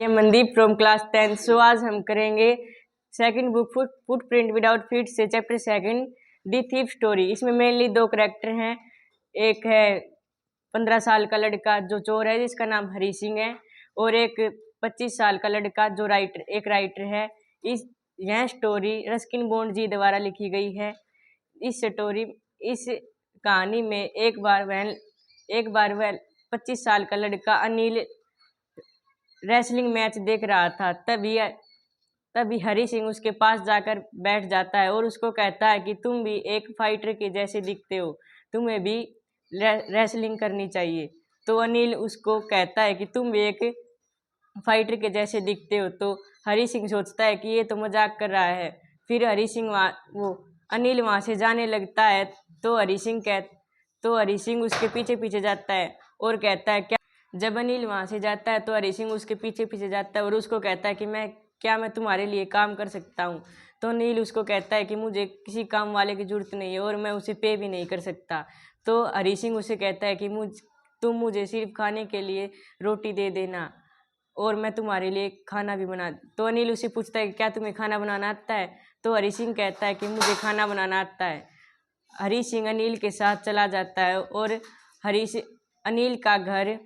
ये Mandeep from class 10। सो आज हम करेंगे second book footprint without feet से चैप्टर सेकंड दी थीफ स्टोरी। इसमें मेनली दो करेक्टर हैं। एक है 15 साल का लड़का जो चोर है जिसका नाम हरी सिंह है, और एक 25 साल का लड़का जो राइटर है। यह स्टोरी रस्किन बॉन्ड जी द्वारा लिखी गई है। इस कहानी में एक बार वह 25 साल का लड़का अनिल रेसलिंग मैच देख रहा था। तभी हरी सिंह उसके पास जाकर बैठ जाता है और उसको कहता है कि तुम भी एक फाइटर के जैसे दिखते हो, तुम्हें भी रेसलिंग करनी चाहिए। तो अनिल उसको कहता है कि तुम भी एक फाइटर के जैसे दिखते हो। तो हरी सिंह सोचता है कि ये तो मजाक कर रहा है। फिर अनिल वहाँ से जाने लगता है। तो हरी सिंह उसके पीछे पीछे जाता है और कहता है क्या। जब अनिल वहाँ से जाता है तो हरी सिंह उसके पीछे पीछे जाता है और उसको कहता है कि मैं तुम्हारे लिए काम कर सकता हूँ। तो अनिल उसको कहता है कि मुझे किसी काम वाले की जरूरत नहीं है और मैं उसे पे भी नहीं कर सकता। तो हरी सिंह उसे कहता है कि तुम मुझे सिर्फ खाने के लिए रोटी दे देना और मैं तुम्हारे लिए खाना भी बना। तो अनिल उसे पूछता है कि क्या तुम्हें खाना बनाना आता है। तो हरी सिंह कहता है कि मुझे खाना बनाना आता है। हरी सिंह अनिल के साथ चला जाता है और अनिल का घर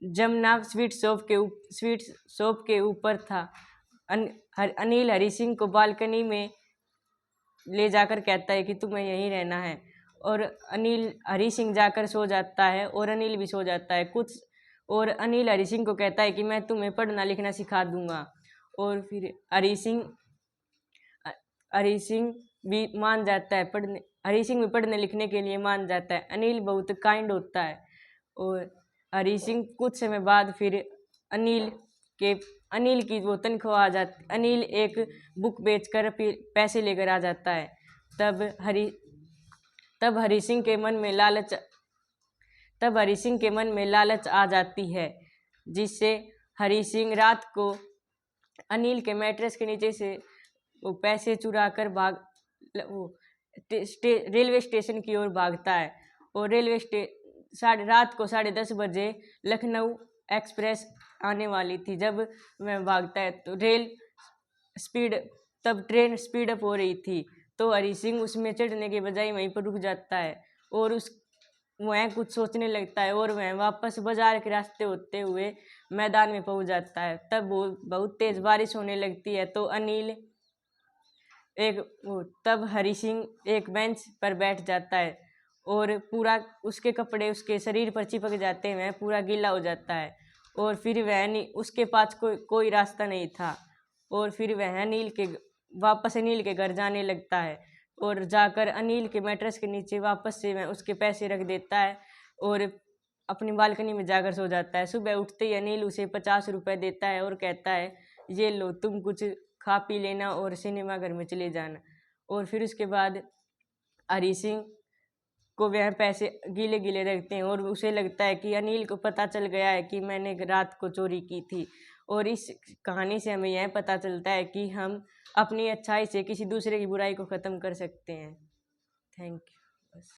जमुना स्वीट शॉप के ऊपर था। अनिल हरी सिंह को बालकनी में ले जाकर कहता है कि तुम्हें यहीं रहना है, और हरी सिंह जाकर सो जाता है और अनिल भी सो जाता है और अनिल हरी सिंह को कहता है कि मैं तुम्हें पढ़ना लिखना सिखा दूंगा। और फिर हरी सिंह भी मान जाता है हरी सिंह भी पढ़ने लिखने के लिए मान जाता है। अनिल बहुत काइंड होता है। और हरी सिंह कुछ समय बाद फिर अनिल की वो तनख्वाह आ जाती। अनिल एक बुक बेचकर पैसे लेकर आ जाता है। तब हरी सिंह के मन में लालच आ जाती है, जिससे हरी सिंह रात को अनिल के मैट्रेस के नीचे से वो पैसे चुरा कर रेलवे स्टेशन की ओर भागता है। और रात को 10:30 बजे लखनऊ एक्सप्रेस आने वाली थी। जब वह भागता है तो ट्रेन स्पीड अप हो रही थी। तो हरी सिंह उसमें चढ़ने के बजाय वहीं पर रुक जाता है और वह कुछ सोचने लगता है और वह वापस बाजार के रास्ते होते हुए मैदान में पहुंच जाता है। तब बहुत तेज बारिश होने लगती है। तो तब हरी सिंह एक बेंच पर बैठ जाता है और पूरा उसके कपड़े उसके शरीर पर चिपक जाते हैं, वह पूरा गीला हो जाता है। और फिर उसके पास कोई रास्ता नहीं था और फिर वह वापस अनिल के घर जाने लगता है और जाकर अनिल के मैट्रेस के नीचे वापस से वह उसके पैसे रख देता है और अपनी बालकनी में जाकर सो जाता है। सुबह उठते ही अनिल उसे 50 रुपये देता है और कहता है ये लो, तुम कुछ खा पी लेना और सिनेमा घर में चले जाना। और फिर उसके बाद हरी सिंह को वह पैसे गीले गीले रखते हैं और उसे लगता है कि अनिल को पता चल गया है कि मैंने रात को चोरी की थी। और इस कहानी से हमें यह पता चलता है कि हम अपनी अच्छाई से किसी दूसरे की बुराई को ख़त्म कर सकते हैं। Thank you.